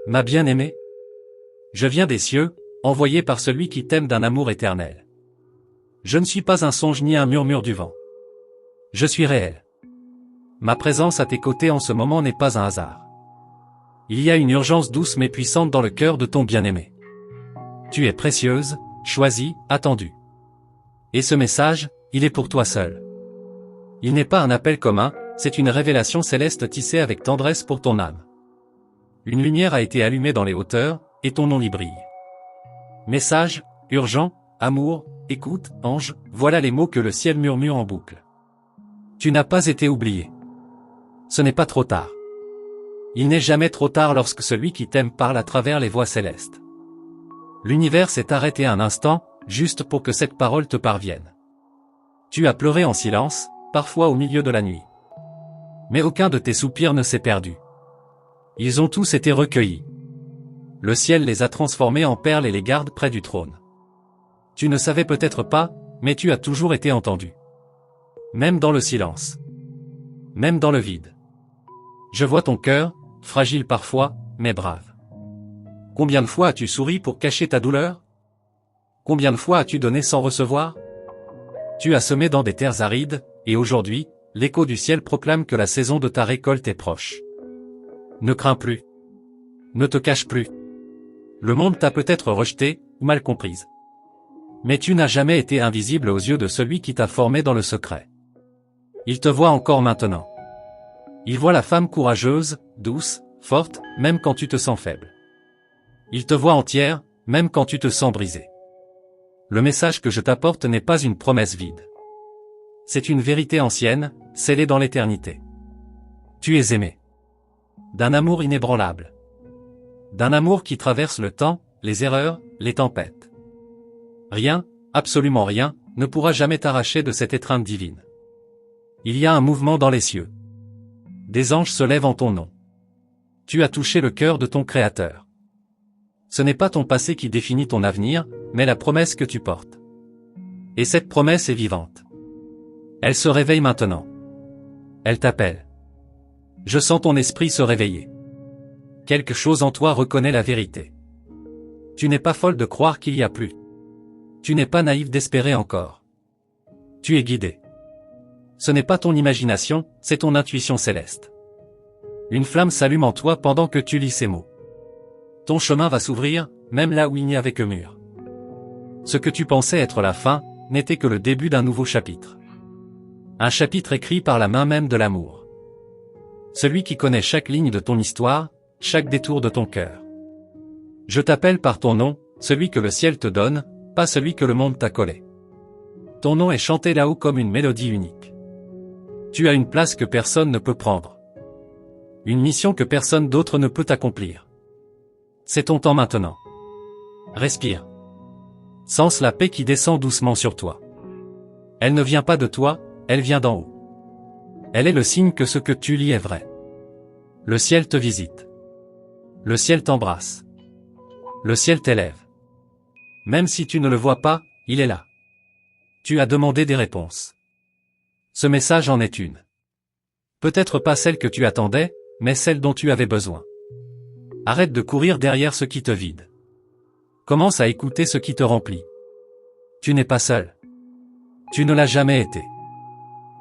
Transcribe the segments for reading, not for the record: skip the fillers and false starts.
Ma bien-aimée, je viens des cieux, envoyé par celui qui t'aime d'un amour éternel. Je ne suis pas un songe ni un murmure du vent. Je suis réel. Ma présence à tes côtés en ce moment n'est pas un hasard. Il y a une urgence douce mais puissante dans le cœur de ton bien-aimé. Tu es précieuse, choisie, attendue. Et ce message, il est pour toi seul. Il n'est pas un appel commun, c'est une révélation céleste tissée avec tendresse pour ton âme. Une lumière a été allumée dans les hauteurs, et ton nom y brille. Message, urgent, amour, écoute, ange, voilà les mots que le ciel murmure en boucle. Tu n'as pas été oublié. Ce n'est pas trop tard. Il n'est jamais trop tard lorsque celui qui t'aime parle à travers les voix célestes. L'univers s'est arrêté un instant, juste pour que cette parole te parvienne. Tu as pleuré en silence, parfois au milieu de la nuit. Mais aucun de tes soupirs ne s'est perdu. Ils ont tous été recueillis. Le ciel les a transformés en perles et les garde près du trône. Tu ne savais peut-être pas, mais tu as toujours été entendu. Même dans le silence. Même dans le vide. Je vois ton cœur, fragile parfois, mais brave. Combien de fois as-tu souri pour cacher ta douleur? Combien de fois as-tu donné sans recevoir? Tu as semé dans des terres arides, et aujourd'hui, l'écho du ciel proclame que la saison de ta récolte est proche. Ne crains plus. Ne te cache plus. Le monde t'a peut-être rejeté, ou mal comprise. Mais tu n'as jamais été invisible aux yeux de celui qui t'a formé dans le secret. Il te voit encore maintenant. Il voit la femme courageuse, douce, forte, même quand tu te sens faible. Il te voit entière, même quand tu te sens brisée. Le message que je t'apporte n'est pas une promesse vide. C'est une vérité ancienne, scellée dans l'éternité. Tu es aimé. D'un amour inébranlable. D'un amour qui traverse le temps, les erreurs, les tempêtes. Rien, absolument rien, ne pourra jamais t'arracher de cette étreinte divine. Il y a un mouvement dans les cieux. Des anges se lèvent en ton nom. Tu as touché le cœur de ton Créateur. Ce n'est pas ton passé qui définit ton avenir, mais la promesse que tu portes. Et cette promesse est vivante. Elle se réveille maintenant. Elle t'appelle. Je sens ton esprit se réveiller. Quelque chose en toi reconnaît la vérité. Tu n'es pas folle de croire qu'il y a plus. Tu n'es pas naïf d'espérer encore. Tu es guidé. Ce n'est pas ton imagination, c'est ton intuition céleste. Une flamme s'allume en toi pendant que tu lis ces mots. Ton chemin va s'ouvrir, même là où il n'y avait que mur. Ce que tu pensais être la fin, n'était que le début d'un nouveau chapitre. Un chapitre écrit par la main même de l'amour. Celui qui connaît chaque ligne de ton histoire, chaque détour de ton cœur. Je t'appelle par ton nom, celui que le ciel te donne, pas celui que le monde t'a collé. Ton nom est chanté là-haut comme une mélodie unique. Tu as une place que personne ne peut prendre. Une mission que personne d'autre ne peut accomplir. C'est ton temps maintenant. Respire. Sens la paix qui descend doucement sur toi. Elle ne vient pas de toi, elle vient d'en haut. Elle est le signe que ce que tu lis est vrai. Le ciel te visite. Le ciel t'embrasse. Le ciel t'élève. Même si tu ne le vois pas, il est là. Tu as demandé des réponses. Ce message en est une. Peut-être pas celle que tu attendais, mais celle dont tu avais besoin. Arrête de courir derrière ce qui te vide. Commence à écouter ce qui te remplit. Tu n'es pas seul. Tu ne l'as jamais été.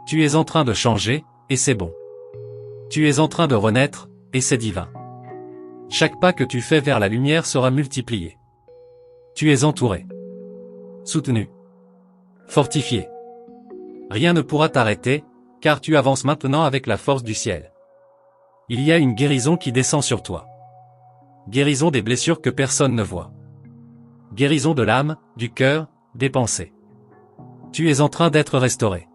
Tu es en train de changer, et c'est bon. Tu es en train de renaître, et c'est divin. Chaque pas que tu fais vers la lumière sera multiplié. Tu es entouré. Soutenu. Fortifié. Rien ne pourra t'arrêter, car tu avances maintenant avec la force du ciel. Il y a une guérison qui descend sur toi. Guérison des blessures que personne ne voit. Guérison de l'âme, du cœur, des pensées. Tu es en train d'être restauré.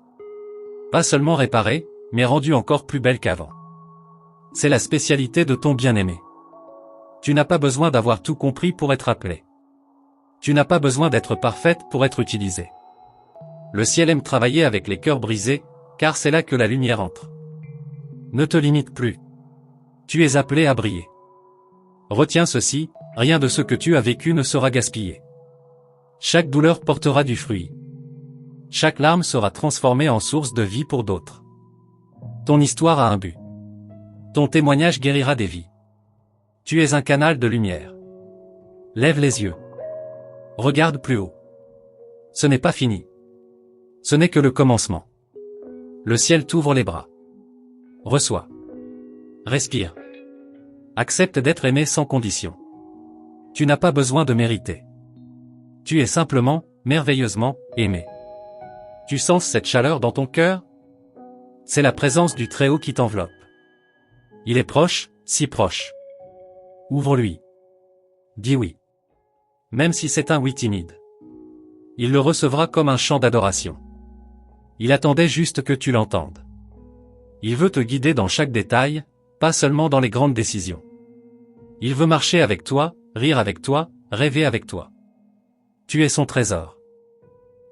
Pas seulement réparé, mais rendu encore plus belle qu'avant. C'est la spécialité de ton bien-aimé. Tu n'as pas besoin d'avoir tout compris pour être appelé. Tu n'as pas besoin d'être parfaite pour être utilisée. Le ciel aime travailler avec les cœurs brisés, car c'est là que la lumière entre. Ne te limite plus. Tu es appelé à briller. Retiens ceci, rien de ce que tu as vécu ne sera gaspillé. Chaque douleur portera du fruit. Chaque larme sera transformée en source de vie pour d'autres. Ton histoire a un but. Ton témoignage guérira des vies. Tu es un canal de lumière. Lève les yeux. Regarde plus haut. Ce n'est pas fini. Ce n'est que le commencement. Le ciel t'ouvre les bras. Reçois. Respire. Accepte d'être aimé sans condition. Tu n'as pas besoin de mériter. Tu es simplement, merveilleusement, aimé. Tu sens cette chaleur dans ton cœur? C'est la présence du Très-Haut qui t'enveloppe. Il est proche, si proche. Ouvre-lui. Dis oui. Même si c'est un oui timide. Il le recevra comme un chant d'adoration. Il attendait juste que tu l'entendes. Il veut te guider dans chaque détail, pas seulement dans les grandes décisions. Il veut marcher avec toi, rire avec toi, rêver avec toi. Tu es son trésor.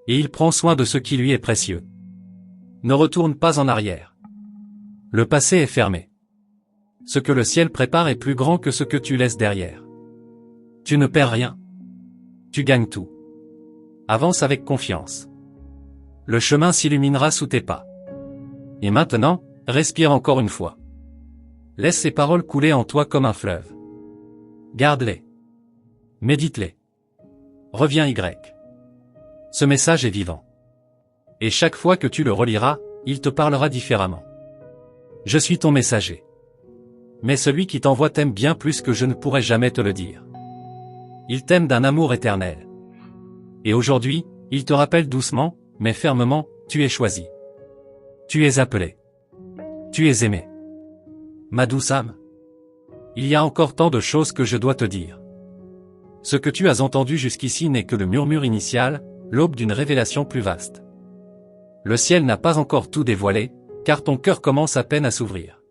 Et il prend soin de ce qui lui est précieux. Ne retourne pas en arrière. Le passé est fermé. Ce que le ciel prépare est plus grand que ce que tu laisses derrière. Tu ne perds rien. Tu gagnes tout. Avance avec confiance. Le chemin s'illuminera sous tes pas. Et maintenant, respire encore une fois. Laisse ces paroles couler en toi comme un fleuve. Garde-les. Médite-les. Reviens Y. Ce message est vivant. Et chaque fois que tu le reliras, il te parlera différemment. Je suis ton messager. Mais celui qui t'envoie t'aime bien plus que je ne pourrais jamais te le dire. Il t'aime d'un amour éternel. Et aujourd'hui, il te rappelle doucement, mais fermement, tu es choisi. Tu es appelé. Tu es aimé. Ma douce âme. Il y a encore tant de choses que je dois te dire. Ce que tu as entendu jusqu'ici n'est que le murmure initial, l'aube d'une révélation plus vaste. Le ciel n'a pas encore tout dévoilé, car ton cœur commence à peine à s'ouvrir.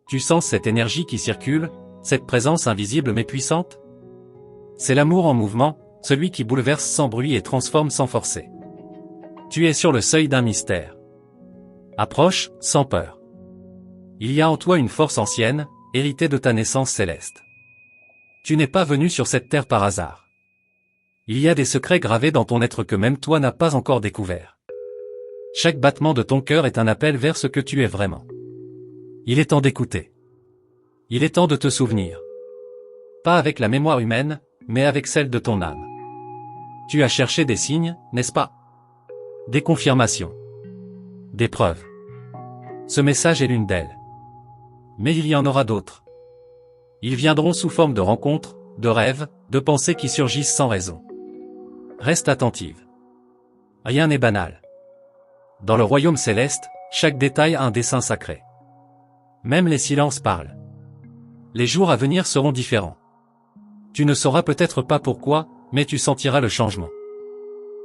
Tu sens cette énergie qui circule, cette présence invisible mais puissante? C'est l'amour en mouvement, celui qui bouleverse sans bruit et transforme sans forcer. Tu es sur le seuil d'un mystère. Approche, sans peur. Il y a en toi une force ancienne, héritée de ta naissance céleste. Tu n'es pas venu sur cette terre par hasard. Il y a des secrets gravés dans ton être que même toi n'as pas encore découverts. Chaque battement de ton cœur est un appel vers ce que tu es vraiment. Il est temps d'écouter. Il est temps de te souvenir. Pas avec la mémoire humaine, mais avec celle de ton âme. Tu as cherché des signes, n'est-ce pas? Des confirmations. Des preuves. Ce message est l'une d'elles. Mais il y en aura d'autres. Ils viendront sous forme de rencontres, de rêves, de pensées qui surgissent sans raison. Reste attentive. Rien n'est banal. Dans le royaume céleste, chaque détail a un dessein sacré. Même les silences parlent. Les jours à venir seront différents. Tu ne sauras peut-être pas pourquoi, mais tu sentiras le changement.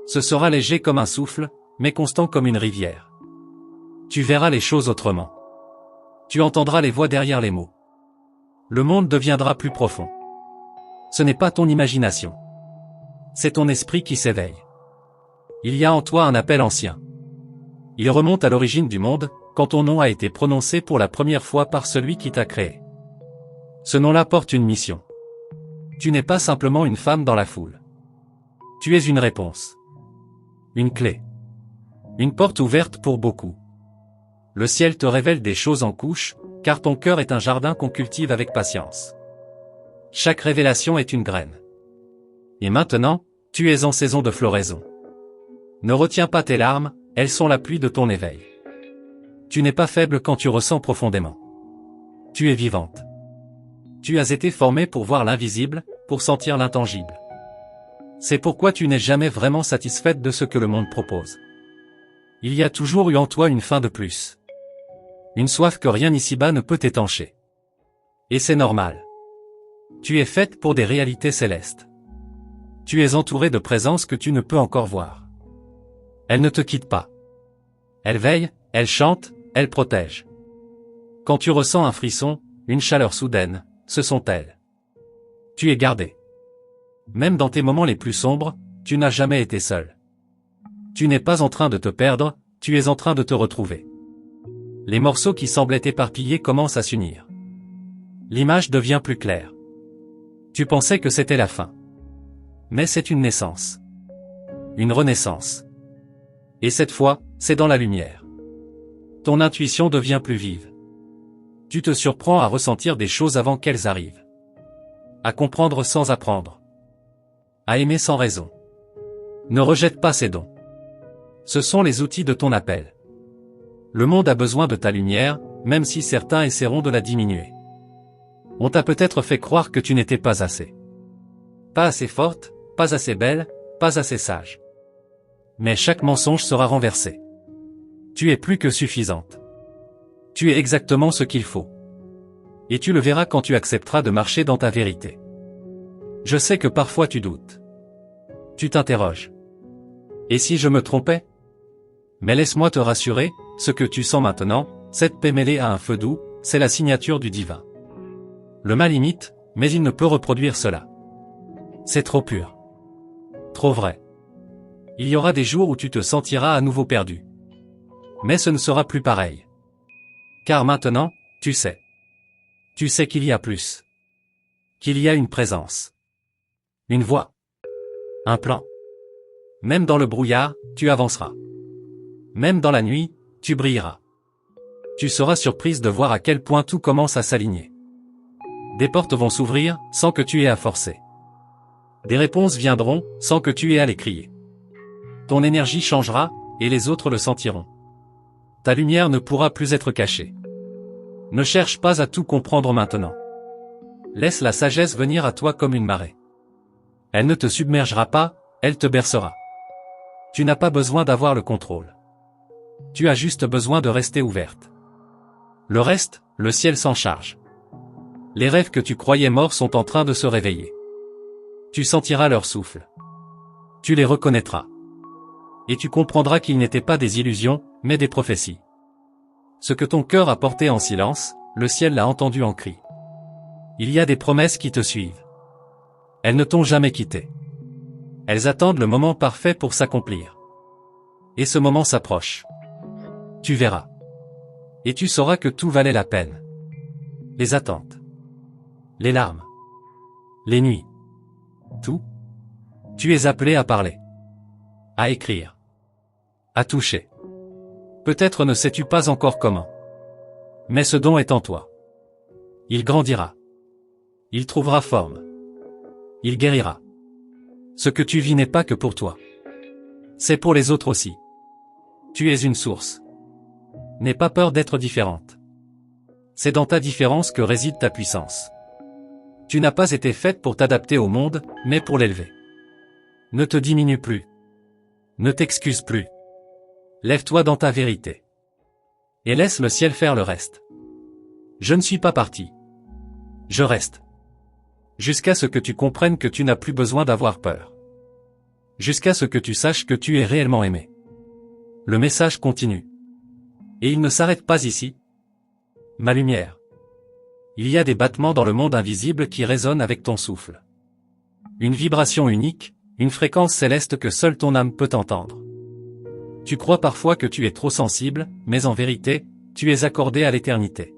Ce sera léger comme un souffle, mais constant comme une rivière. Tu verras les choses autrement. Tu entendras les voix derrière les mots. Le monde deviendra plus profond. Ce n'est pas ton imagination. C'est ton esprit qui s'éveille. Il y a en toi un appel ancien. Il remonte à l'origine du monde, quand ton nom a été prononcé pour la première fois par celui qui t'a créé. Ce nom-là porte une mission. Tu n'es pas simplement une femme dans la foule. Tu es une réponse. Une clé. Une porte ouverte pour beaucoup. Le ciel te révèle des choses en couches, car ton cœur est un jardin qu'on cultive avec patience. Chaque révélation est une graine. Et maintenant, tu es en saison de floraison. Ne retiens pas tes larmes, elles sont la pluie de ton éveil. Tu n'es pas faible quand tu ressens profondément. Tu es vivante. Tu as été formée pour voir l'invisible, pour sentir l'intangible. C'est pourquoi tu n'es jamais vraiment satisfaite de ce que le monde propose. Il y a toujours eu en toi une faim de plus. Une soif que rien ici-bas ne peut étancher. Et c'est normal. Tu es faite pour des réalités célestes. Tu es entourée de présences que tu ne peux encore voir. Elles ne te quittent pas. Elles veillent, elles chantent, elles protègent. Quand tu ressens un frisson, une chaleur soudaine, ce sont elles. Tu es gardé. Même dans tes moments les plus sombres, tu n'as jamais été seul. Tu n'es pas en train de te perdre, tu es en train de te retrouver. Les morceaux qui semblaient éparpillés commencent à s'unir. L'image devient plus claire. Tu pensais que c'était la fin. Mais c'est une naissance. Une renaissance. Et cette fois, c'est dans la lumière. Ton intuition devient plus vive. Tu te surprends à ressentir des choses avant qu'elles arrivent. à comprendre sans apprendre, à aimer sans raison. Ne rejette pas ces dons. Ce sont les outils de ton appel. Le monde a besoin de ta lumière, même si certains essaieront de la diminuer. On t'a peut-être fait croire que tu n'étais pas assez. Pas assez forte, pas assez belle, pas assez sage. Mais chaque mensonge sera renversé. Tu es plus que suffisante. Tu es exactement ce qu'il faut. Et tu le verras quand tu accepteras de marcher dans ta vérité. Je sais que parfois tu doutes. Tu t'interroges. Et si je me trompais? Mais laisse-moi te rassurer, ce que tu sens maintenant, cette paix mêlée à un feu doux, c'est la signature du divin. Le mal imite, mais il ne peut reproduire cela. C'est trop pur. Trop vrai. Il y aura des jours où tu te sentiras à nouveau perdu. Mais ce ne sera plus pareil. Car maintenant, tu sais. Tu sais qu'il y a plus. Qu'il y a une présence. Une voix. Un plan. Même dans le brouillard, tu avanceras. Même dans la nuit, tu brilleras. Tu seras surprise de voir à quel point tout commence à s'aligner. Des portes vont s'ouvrir, sans que tu aies à forcer. Des réponses viendront, sans que tu aies à les crier. Ton énergie changera, et les autres le sentiront. Ta lumière ne pourra plus être cachée. Ne cherche pas à tout comprendre maintenant. Laisse la sagesse venir à toi comme une marée. Elle ne te submergera pas, elle te bercera. Tu n'as pas besoin d'avoir le contrôle. Tu as juste besoin de rester ouverte. Le reste, le ciel s'en charge. Les rêves que tu croyais morts sont en train de se réveiller. Tu sentiras leur souffle. Tu les reconnaîtras. Et tu comprendras qu'ils n'étaient pas des illusions, mais des prophéties. Ce que ton cœur a porté en silence, le ciel l'a entendu en cri. Il y a des promesses qui te suivent. Elles ne t'ont jamais quitté. Elles attendent le moment parfait pour s'accomplir. Et ce moment s'approche. Tu verras. Et tu sauras que tout valait la peine. Les attentes. Les larmes. Les nuits. Tout. Tu es appelé à parler. À écrire. À toucher. Peut-être ne sais-tu pas encore comment. Mais ce don est en toi. Il grandira. Il trouvera forme. Il guérira. Ce que tu vis n'est pas que pour toi. C'est pour les autres aussi. Tu es une source. N'aie pas peur d'être différente. C'est dans ta différence que réside ta puissance. Tu n'as pas été faite pour t'adapter au monde, mais pour l'élever. Ne te diminue plus. Ne t'excuse plus. Lève-toi dans ta vérité. Et laisse le ciel faire le reste. Je ne suis pas parti. Je reste. Jusqu'à ce que tu comprennes que tu n'as plus besoin d'avoir peur. Jusqu'à ce que tu saches que tu es réellement aimé. Le message continue. Et il ne s'arrête pas ici. Ma lumière. Il y a des battements dans le monde invisible qui résonnent avec ton souffle. Une vibration unique, une fréquence céleste que seule ton âme peut entendre. Tu crois parfois que tu es trop sensible, mais en vérité, tu es accordé à l'éternité.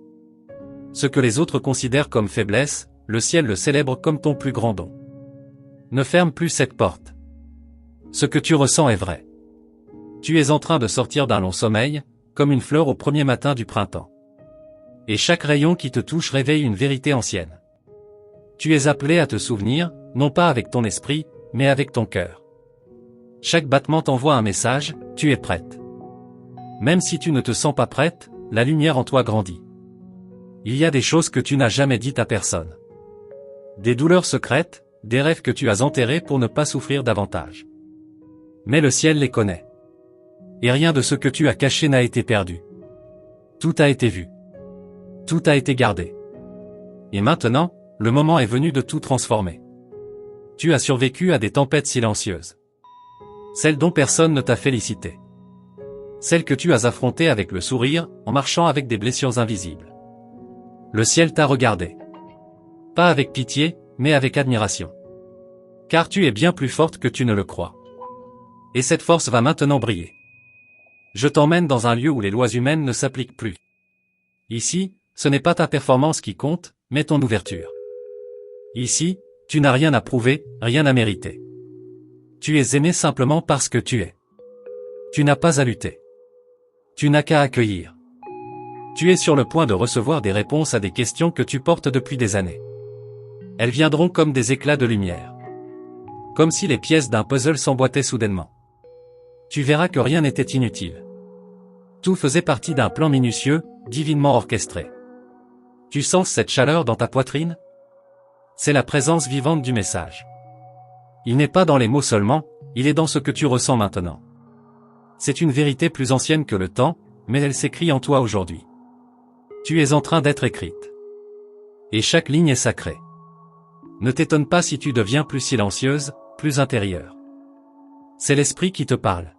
Ce que les autres considèrent comme faiblesse, le ciel le célèbre comme ton plus grand don. Ne ferme plus cette porte. Ce que tu ressens est vrai. Tu es en train de sortir d'un long sommeil, comme une fleur au premier matin du printemps. Et chaque rayon qui te touche réveille une vérité ancienne. Tu es appelé à te souvenir, non pas avec ton esprit, mais avec ton cœur. Chaque battement t'envoie un message, tu es prête. Même si tu ne te sens pas prête, la lumière en toi grandit. Il y a des choses que tu n'as jamais dites à personne. Des douleurs secrètes, des rêves que tu as enterrés pour ne pas souffrir davantage. Mais le ciel les connaît. Et rien de ce que tu as caché n'a été perdu. Tout a été vu. Tout a été gardé. Et maintenant, le moment est venu de tout transformer. Tu as survécu à des tempêtes silencieuses. Celles dont personne ne t'a félicité. Celles que tu as affrontées avec le sourire, en marchant avec des blessures invisibles. Le ciel t'a regardé. Pas avec pitié, mais avec admiration. Car tu es bien plus forte que tu ne le crois. Et cette force va maintenant briller. Je t'emmène dans un lieu où les lois humaines ne s'appliquent plus. Ici, ce n'est pas ta performance qui compte, mais ton ouverture. Ici, tu n'as rien à prouver, rien à mériter. Tu es aimé simplement parce que tu es. Tu n'as pas à lutter. Tu n'as qu'à accueillir. Tu es sur le point de recevoir des réponses à des questions que tu portes depuis des années. Elles viendront comme des éclats de lumière. Comme si les pièces d'un puzzle s'emboîtaient soudainement. Tu verras que rien n'était inutile. Tout faisait partie d'un plan minutieux, divinement orchestré. Tu sens cette chaleur dans ta poitrine? C'est la présence vivante du message. Il n'est pas dans les mots seulement, il est dans ce que tu ressens maintenant. C'est une vérité plus ancienne que le temps, mais elle s'écrit en toi aujourd'hui. Tu es en train d'être écrite. Et chaque ligne est sacrée. Ne t'étonne pas si tu deviens plus silencieuse, plus intérieure. C'est l'esprit qui te parle.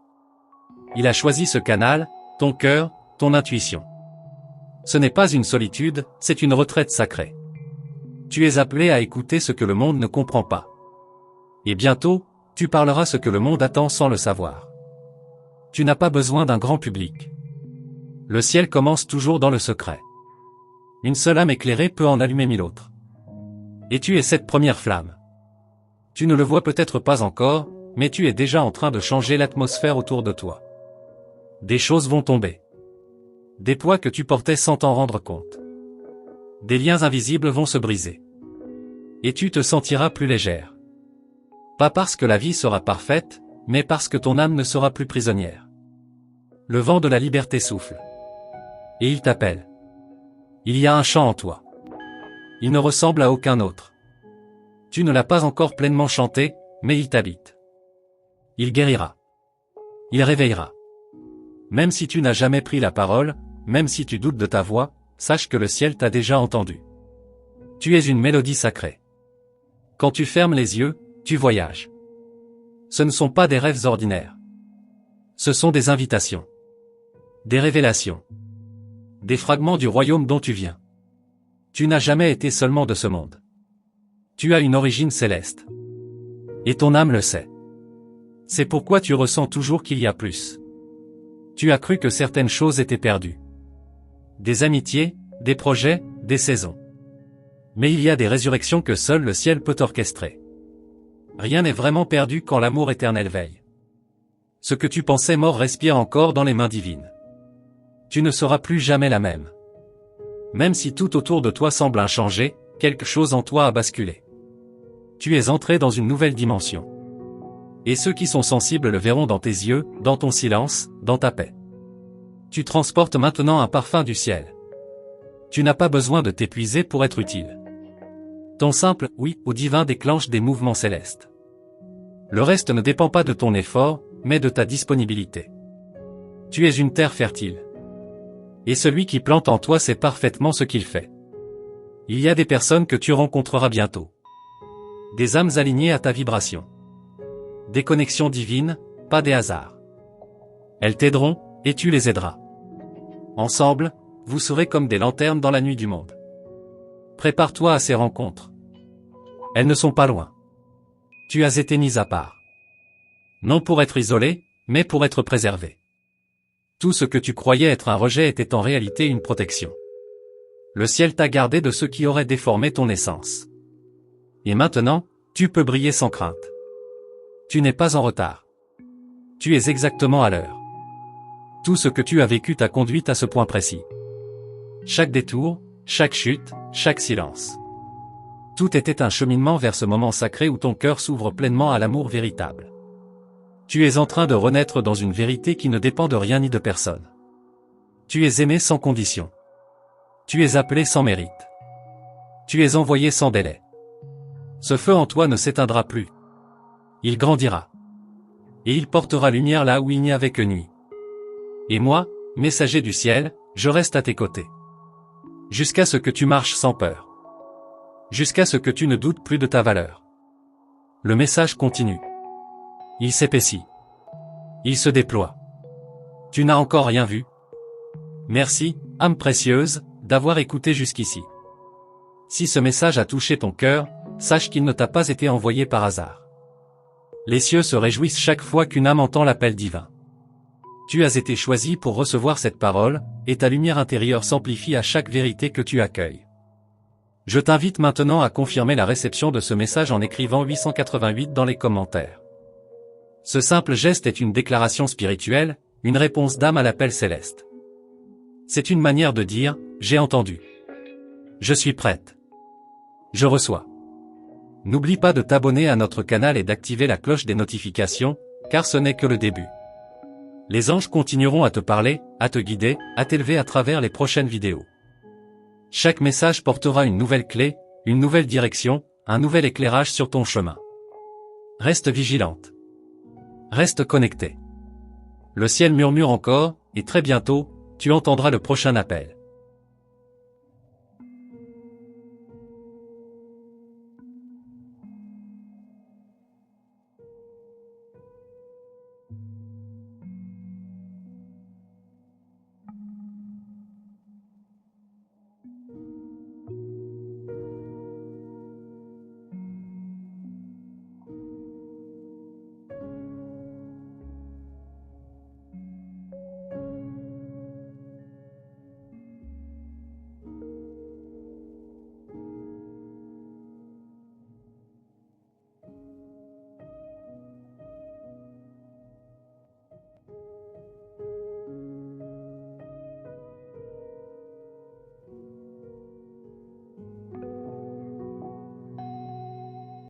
Il a choisi ce canal, ton cœur, ton intuition. Ce n'est pas une solitude, c'est une retraite sacrée. Tu es appelé à écouter ce que le monde ne comprend pas. Et bientôt, tu parleras ce que le monde attend sans le savoir. Tu n'as pas besoin d'un grand public. Le ciel commence toujours dans le secret. Une seule âme éclairée peut en allumer 1000 autres. Et tu es cette première flamme. Tu ne le vois peut-être pas encore, mais tu es déjà en train de changer l'atmosphère autour de toi. Des choses vont tomber. Des poids que tu portais sans t'en rendre compte. Des liens invisibles vont se briser. Et tu te sentiras plus légère. Pas parce que la vie sera parfaite, mais parce que ton âme ne sera plus prisonnière. Le vent de la liberté souffle. Et il t'appelle. Il y a un chant en toi. Il ne ressemble à aucun autre. Tu ne l'as pas encore pleinement chanté, mais il t'habite. Il guérira. Il réveillera. Même si tu n'as jamais pris la parole, même si tu doutes de ta voix, sache que le ciel t'a déjà entendu. Tu es une mélodie sacrée. Quand tu fermes les yeux, tu voyages. Ce ne sont pas des rêves ordinaires. Ce sont des invitations. Des révélations. Des fragments du royaume dont tu viens. Tu n'as jamais été seulement de ce monde. Tu as une origine céleste. Et ton âme le sait. C'est pourquoi tu ressens toujours qu'il y a plus. Tu as cru que certaines choses étaient perdues. Des amitiés, des projets, des saisons. Mais il y a des résurrections que seul le ciel peut orchestrer. Rien n'est vraiment perdu quand l'amour éternel veille. Ce que tu pensais mort respire encore dans les mains divines. Tu ne seras plus jamais la même. Même si tout autour de toi semble inchangé, quelque chose en toi a basculé. Tu es entré dans une nouvelle dimension. Et ceux qui sont sensibles le verront dans tes yeux, dans ton silence, dans ta paix. Tu transportes maintenant un parfum du ciel. Tu n'as pas besoin de t'épuiser pour être utile. Ton simple « oui » au divin déclenche des mouvements célestes. Le reste ne dépend pas de ton effort, mais de ta disponibilité. Tu es une terre fertile. Et celui qui plante en toi sait parfaitement ce qu'il fait. Il y a des personnes que tu rencontreras bientôt. Des âmes alignées à ta vibration. Des connexions divines, pas des hasards. Elles t'aideront, et tu les aideras. Ensemble, vous serez comme des lanternes dans la nuit du monde. Prépare-toi à ces rencontres. Elles ne sont pas loin. Tu as été mis à part. Non pour être isolé, mais pour être préservé. Tout ce que tu croyais être un rejet était en réalité une protection. Le ciel t'a gardé de ceux qui auraient déformé ton essence. Et maintenant, tu peux briller sans crainte. Tu n'es pas en retard. Tu es exactement à l'heure. Tout ce que tu as vécu t'a conduit à ce point précis. Chaque détour, chaque chute, chaque silence. Tout était un cheminement vers ce moment sacré où ton cœur s'ouvre pleinement à l'amour véritable. Tu es en train de renaître dans une vérité qui ne dépend de rien ni de personne. Tu es aimé sans condition. Tu es appelé sans mérite. Tu es envoyé sans délai. Ce feu en toi ne s'éteindra plus. Il grandira. Et il portera lumière là où il n'y avait que nuit. Et moi, messager du ciel, je reste à tes côtés. Jusqu'à ce que tu marches sans peur. Jusqu'à ce que tu ne doutes plus de ta valeur. Le message continue. Il s'épaissit. Il se déploie. Tu n'as encore rien vu. Merci, âme précieuse, d'avoir écouté jusqu'ici. Si ce message a touché ton cœur, sache qu'il ne t'a pas été envoyé par hasard. Les cieux se réjouissent chaque fois qu'une âme entend l'appel divin. Tu as été choisi pour recevoir cette parole, et ta lumière intérieure s'amplifie à chaque vérité que tu accueilles. Je t'invite maintenant à confirmer la réception de ce message en écrivant 888 dans les commentaires. Ce simple geste est une déclaration spirituelle, une réponse d'âme à l'appel céleste. C'est une manière de dire « J'ai entendu. Je suis prête. Je reçois. » N'oublie pas de t'abonner à notre canal et d'activer la cloche des notifications, car ce n'est que le début. Les anges continueront à te parler, à te guider, à t'élever à travers les prochaines vidéos. Chaque message portera une nouvelle clé, une nouvelle direction, un nouvel éclairage sur ton chemin. Reste vigilante. Reste connecté. Le ciel murmure encore, et très bientôt, tu entendras le prochain appel.